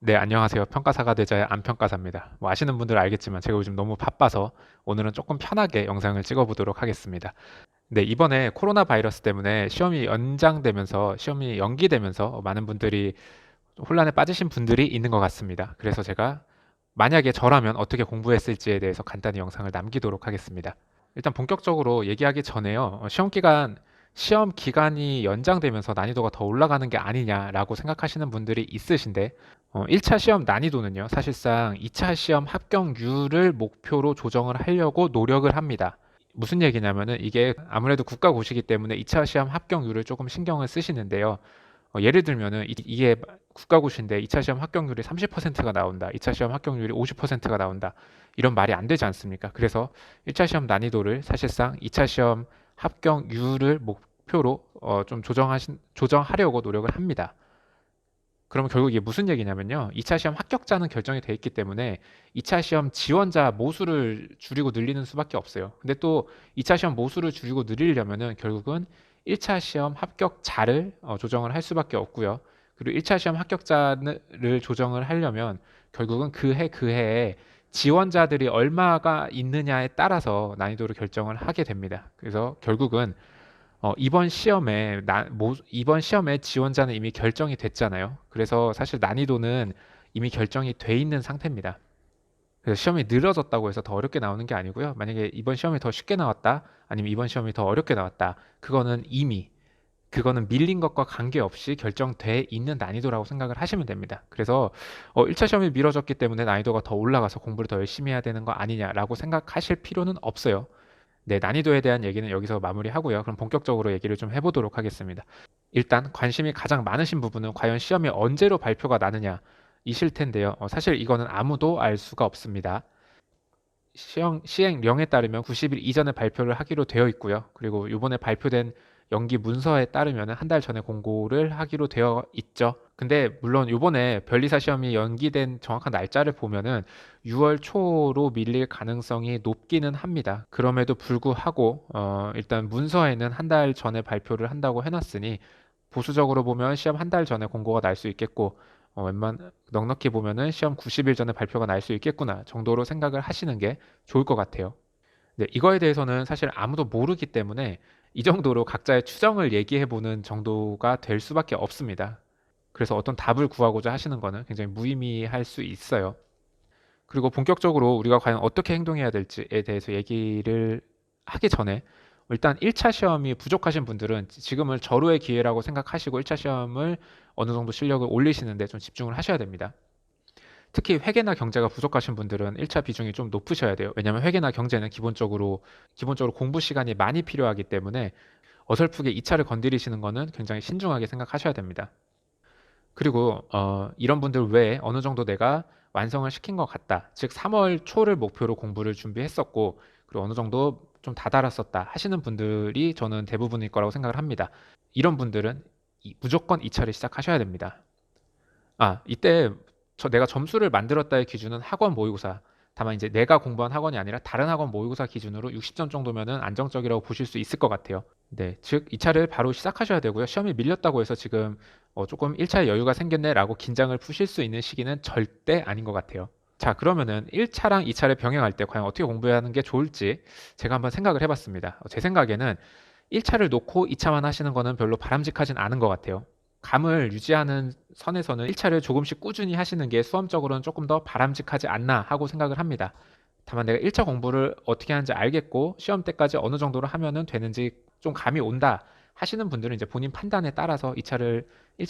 네, 안녕하세요. 평가사가 되자의 안평가사입니다. 아시는 분들은 알겠지만 제가 요즘 너무 바빠서 오늘은 조금 편하게 영상을 찍어보도록 하겠습니다. 네, 이번에 코로나 바이러스 때문에 시험이 연장되면서 시험이 연기되면서 많은 분들이 혼란에 빠지신 분들이 있는 것 같습니다. 그래서 제가 만약에 저라면 어떻게 공부했을지에 대해서 간단히 영상을 남기도록 하겠습니다. 일단 본격적으로 얘기하기 전에요. 시험 기간이 연장되면서 난이도가 더 올라가는 게 아니냐라고 생각하시는 분들이 있으신데, 1차 시험 난이도는요, 사실상 2차 시험 합격률을 목표로 조정을 하려고 노력을 합니다. 무슨 얘기냐면은 이게 아무래도 국가고시기 때문에 2차 시험 합격률을 조금 신경을 쓰시는데요. 예를 들면은 이게 국가고시인데 2차 시험 합격률이 30%가 나온다. 2차 시험 합격률이 50%가 나온다. 이런 말이 안 되지 않습니까? 그래서 1차 시험 난이도를 사실상 2차 시험 합격률을 목표로 좀 조정하려고 노력을 합니다. 그러면 결국 이게 무슨 얘기냐면요. 2차 시험 합격자는 결정이 돼 있기 때문에 2차 시험 지원자 모수를 줄이고 늘리는 수밖에 없어요. 근데 또 2차 시험 모수를 줄이고 늘리려면은 결국은 1차 시험 합격자를 조정을 할 수밖에 없고요. 그리고 1차 시험 합격자를 조정을 하려면 결국은 그 해에 지원자들이 얼마가 있느냐에 따라서 난이도를 결정을 하게 됩니다. 그래서 결국은 이번 시험에 지원자는 이미 결정이 됐잖아요. 그래서 사실 난이도는 이미 결정이 돼 있는 상태입니다. 그래서 시험이 늘어졌다고 해서 더 어렵게 나오는 게 아니고요. 만약에 이번 시험이 더 쉽게 나왔다, 아니면 이번 시험이 더 어렵게 나왔다, 그거는 밀린 것과 관계없이 결정돼 있는 난이도라고 생각을 하시면 됩니다. 그래서 1차 시험이 미뤄졌기 때문에 난이도가 더 올라가서 공부를 더 열심히 해야 되는 거 아니냐라고 생각하실 필요는 없어요. 네, 난이도에 대한 얘기는 여기서 마무리하고요. 그럼 본격적으로 얘기를 좀 해보도록 하겠습니다. 일단 관심이 가장 많으신 부분은 과연 시험이 언제로 발표가 나느냐 이실 텐데요. 사실 이거는 아무도 알 수가 없습니다. 시행령에 따르면 90일 이전에 발표를 하기로 되어 있고요. 그리고 이번에 발표된 연기 문서에 따르면 한 달 전에 공고를 하기로 되어 있죠. 근데 물론 이번에 변리사 시험이 연기된 정확한 날짜를 보면은 6월 초로 밀릴 가능성이 높기는 합니다. 그럼에도 불구하고 일단 문서에는 한 달 전에 발표를 한다고 해놨으니 보수적으로 보면 시험 한 달 전에 공고가 날 수 있겠고 넉넉히 보면은 시험 90일 전에 발표가 날 수 있겠구나 정도로 생각을 하시는 게 좋을 것 같아요. 네, 이거에 대해서는 사실 아무도 모르기 때문에 이 정도로 각자의 추정을 얘기해 보는 정도가 될 수밖에 없습니다. 그래서 어떤 답을 구하고자 하시는 거는 굉장히 무의미할 수 있어요. 그리고 본격적으로 우리가 과연 어떻게 행동해야 될지에 대해서 얘기를 하기 전에 일단 1차 시험이 부족하신 분들은 지금을 절호의 기회라고 생각하시고 1차 시험을 어느 정도 실력을 올리시는데 좀 집중을 하셔야 됩니다. 특히 회계나 경제가 부족하신 분들은 1차 비중이 좀 높으셔야 돼요. 왜냐하면 회계나 경제는 기본적으로 공부 시간이 많이 필요하기 때문에 어설프게 2차를 건드리시는 거는 굉장히 신중하게 생각하셔야 됩니다. 그리고 이런 분들 외에 어느 정도 내가 완성을 시킨 것 같다. 즉 3월 초를 목표로 공부를 준비했었고 그리고 어느 정도 좀 다다랐었다 하시는 분들이 저는 대부분일 거라고 생각을 합니다. 이런 분들은 무조건 2차를 시작하셔야 됩니다. 이때 내가 점수를 만들었다의 기준은 학원 모의고사. 다만 이제 내가 공부한 학원이 아니라 다른 학원 모의고사 기준으로 60점 정도면은 안정적이라고 보실 수 있을 것 같아요. 네, 즉 2차를 바로 시작하셔야 되고요. 시험이 밀렸다고 해서 지금 조금 1차에 여유가 생겼네라고 긴장을 푸실 수 있는 시기는 절대 아닌 것 같아요. 자, 그러면은 1차랑 2차를 병행할 때 과연 어떻게 공부하는 게 좋을지 제가 한번 생각을 해봤습니다. 제 생각에는 1차를 놓고 2차만 하시는 거는 별로 바람직하진 않은 것 같아요. 감을 유지하는 선에서는 1차를 조금씩 꾸준히 하시는 게 수험적으로는 조금 더 바람직하지 않나 하고 생각을 합니다. 다만 내가 1차 공부를 어떻게 하는지 알겠고 시험 때까지 어느 정도로 하면은 되는지 좀 감이 온다 하시는 분들은 이제 본인 판단에 따라서 1차를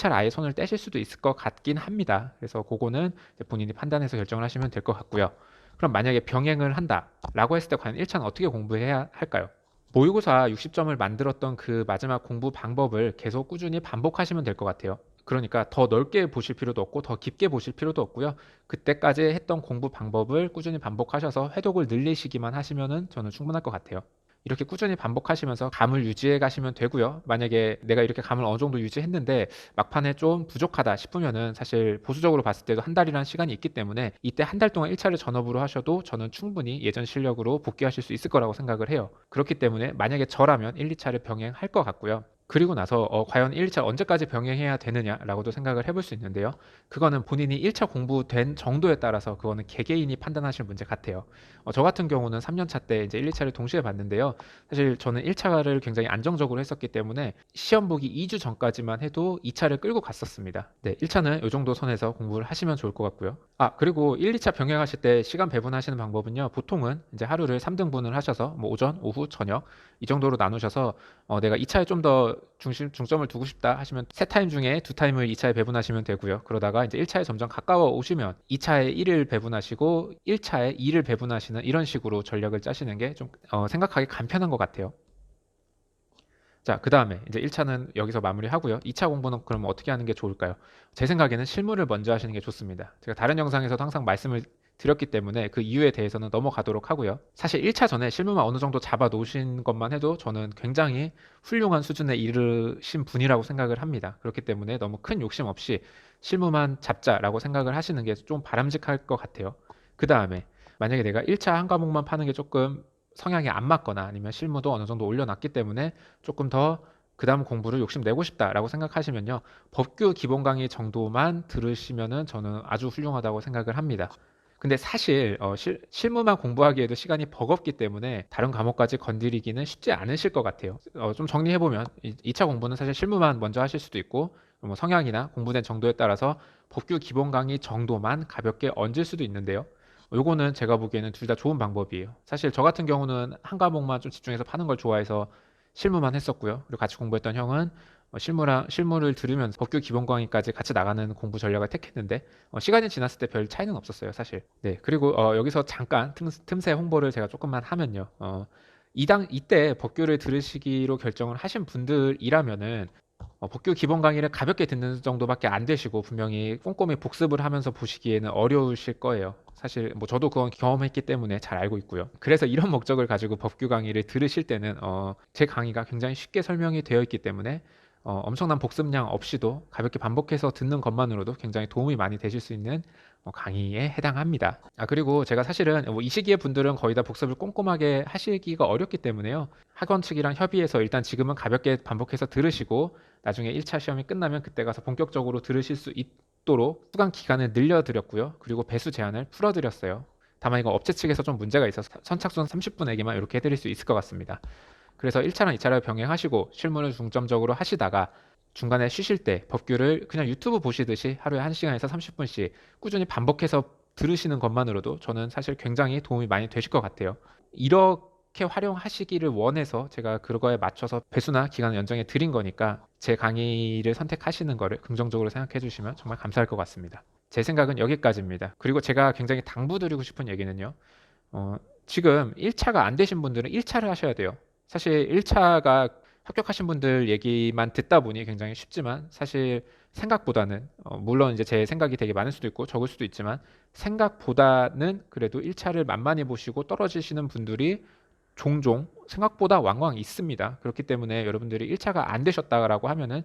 아예 손을 떼실 수도 있을 것 같긴 합니다. 그래서 그거는 이제 본인이 판단해서 결정을 하시면 될 것 같고요. 그럼 만약에 병행을 한다라고 했을 때 과연 1차는 어떻게 공부해야 할까요? 모의고사 60점을 만들었던 그 마지막 공부 방법을 계속 꾸준히 반복하시면 될 것 같아요. 그러니까 더 넓게 보실 필요도 없고 더 깊게 보실 필요도 없고요. 그때까지 했던 공부 방법을 꾸준히 반복하셔서 회독을 늘리시기만 하시면은 저는 충분할 것 같아요. 이렇게 꾸준히 반복하시면서 감을 유지해 가시면 되고요. 만약에 내가 이렇게 감을 어느 정도 유지했는데 막판에 좀 부족하다 싶으면은 사실 보수적으로 봤을 때도 한 달이라는 시간이 있기 때문에 이때 한 달 동안 1차를 전업으로 하셔도 저는 충분히 예전 실력으로 복귀하실 수 있을 거라고 생각을 해요. 그렇기 때문에 만약에 저라면 1, 2차를 병행할 것 같고요. 그리고 나서 과연 1차 언제까지 병행해야 되느냐라고도 생각을 해볼 수 있는데요. 그거는 본인이 1차 공부된 정도에 따라서 그거는 개개인이 판단하실 문제 같아요. 저 같은 경우는 3년차 때 이제 1, 2차를 동시에 봤는데요. 사실 저는 1차를 굉장히 안정적으로 했었기 때문에 시험 보기 2주 전까지만 해도 2차를 끌고 갔었습니다. 네, 1차는 이 정도 선에서 공부를 하시면 좋을 것 같고요. 그리고 1, 2차 병행하실 때 시간 배분하시는 방법은요. 보통은 이제 하루를 3등분을 하셔서 뭐 오전, 오후, 저녁 이 정도로 나누셔서 내가 2차에 좀 더 중점을 두고 싶다 하시면 세 타임 중에 두 타임을 2차에 배분하시면 되고요. 그러다가 이제 1차에 점점 가까워 오시면 2차에 1을 배분하시고 1차에 2를 배분하시는 이런 식으로 전략을 짜시는 게 좀 생각하기 간편한 것 같아요. 자, 그 다음에 이제 1차는 여기서 마무리하고요. 2차 공부는 그럼 어떻게 하는 게 좋을까요? 제 생각에는 실무를 먼저 하시는 게 좋습니다. 제가 다른 영상에서도 항상 말씀을 드렸기 때문에 그 이유에 대해서는 넘어가도록 하고요. 사실 1차 전에 실무만 어느 정도 잡아 놓으신 것만 해도 저는 굉장히 훌륭한 수준에 이르신 분이라고 생각을 합니다. 그렇기 때문에 너무 큰 욕심 없이 실무만 잡자라고 생각을 하시는 게 좀 바람직할 것 같아요. 그 다음에 만약에 내가 1차 한 과목만 파는 게 조금 성향이 안 맞거나 아니면 실무도 어느 정도 올려놨기 때문에 조금 더 그 다음 공부를 욕심내고 싶다라고 생각하시면요. 법규 기본 강의 정도만 들으시면은 저는 아주 훌륭하다고 생각을 합니다. 근데 사실 실무만 공부하기에도 시간이 버겁기 때문에 다른 과목까지 건드리기는 쉽지 않으실 것 같아요. 좀 정리해보면 2차 공부는 사실 실무만 먼저 하실 수도 있고 뭐 성향이나 공부된 정도에 따라서 법규 기본 강의 정도만 가볍게 얹을 수도 있는데요. 요거는 제가 보기에는 둘 다 좋은 방법이에요. 사실 저 같은 경우는 한 과목만 좀 집중해서 파는 걸 좋아해서 실무만 했었고요. 그리고 같이 공부했던 형은 실무를 들으면서 법규 기본 강의까지 같이 나가는 공부 전략을 택했는데 시간이 지났을 때 별 차이는 없었어요, 사실. 네, 그리고 여기서 잠깐 틈새 홍보를 제가 조금만 하면요. 이때 법규를 들으시기로 결정을 하신 분들이라면은 법규 기본 강의를 가볍게 듣는 정도밖에 안 되시고 분명히 꼼꼼히 복습을 하면서 보시기에는 어려우실 거예요. 사실 뭐 저도 그건 경험했기 때문에 잘 알고 있고요. 그래서 이런 목적을 가지고 법규 강의를 들으실 때는 제 강의가 굉장히 쉽게 설명이 되어 있기 때문에 엄청난 복습량 없이도 가볍게 반복해서 듣는 것만으로도 굉장히 도움이 많이 되실 수 있는 강의에 해당합니다. 그리고 제가 사실은 뭐이 시기에 분들은 거의 다 복습을 꼼꼼하게 하시기가 어렵기 때문에요. 학원 측이랑 협의해서 일단 지금은 가볍게 반복해서 들으시고 나중에 1차 시험이 끝나면 그때 가서 본격적으로 들으실 수 있도록 수강 기간을 늘려드렸고요. 그리고 배수 제한을 풀어드렸어요. 다만 이거 업체 측에서 좀 문제가 있어서 선착순 30분에게만 이렇게 해드릴 수 있을 것 같습니다. 그래서 1차랑 2차를 병행하시고 실무를 중점적으로 하시다가 중간에 쉬실 때 법규를 그냥 유튜브 보시듯이 하루에 1시간에서 30분씩 꾸준히 반복해서 들으시는 것만으로도 저는 사실 굉장히 도움이 많이 되실 것 같아요. 이렇게 활용하시기를 원해서 제가 그거에 맞춰서 배수나 기간 연장해 드린 거니까 제 강의를 선택하시는 거를 긍정적으로 생각해 주시면 정말 감사할 것 같습니다. 제 생각은 여기까지입니다. 그리고 제가 굉장히 당부드리고 싶은 얘기는요. 지금 1차가 안 되신 분들은 1차를 하셔야 돼요. 사실 1차가 합격하신 분들 얘기만 듣다 보니 굉장히 쉽지만 사실 생각보다는 물론 이제 제 생각이 되게 많을 수도 있고 적을 수도 있지만 생각보다는 그래도 1차를 만만히 보시고 떨어지시는 분들이 종종 생각보다 왕왕 있습니다. 그렇기 때문에 여러분들이 1차가 안 되셨다라고 하면은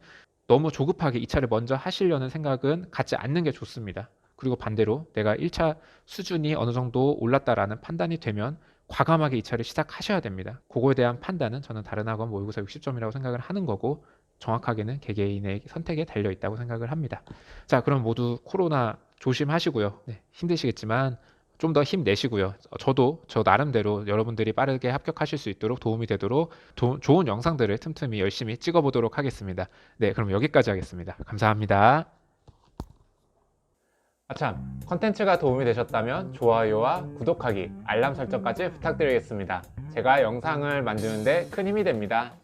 너무 조급하게 2차를 먼저 하시려는 생각은 갖지 않는 게 좋습니다. 그리고 반대로 내가 1차 수준이 어느 정도 올랐다라는 판단이 되면 과감하게 2차를 시작하셔야 됩니다. 그거에 대한 판단은 저는 다른 학원 모의고사 60점이라고 생각을 하는 거고 정확하게는 개개인의 선택에 달려 있다고 생각을 합니다. 자, 그럼 모두 코로나 조심하시고요. 네, 힘드시겠지만 좀 더 힘내시고요. 저도 저 나름대로 여러분들이 빠르게 합격하실 수 있도록 도움이 되도록 좋은 영상들을 틈틈이 열심히 찍어보도록 하겠습니다. 네, 그럼 여기까지 하겠습니다. 감사합니다. 아참, 컨텐츠가 도움이 되셨다면 좋아요와 구독하기, 알람 설정까지 부탁드리겠습니다. 제가 영상을 만드는데 큰 힘이 됩니다.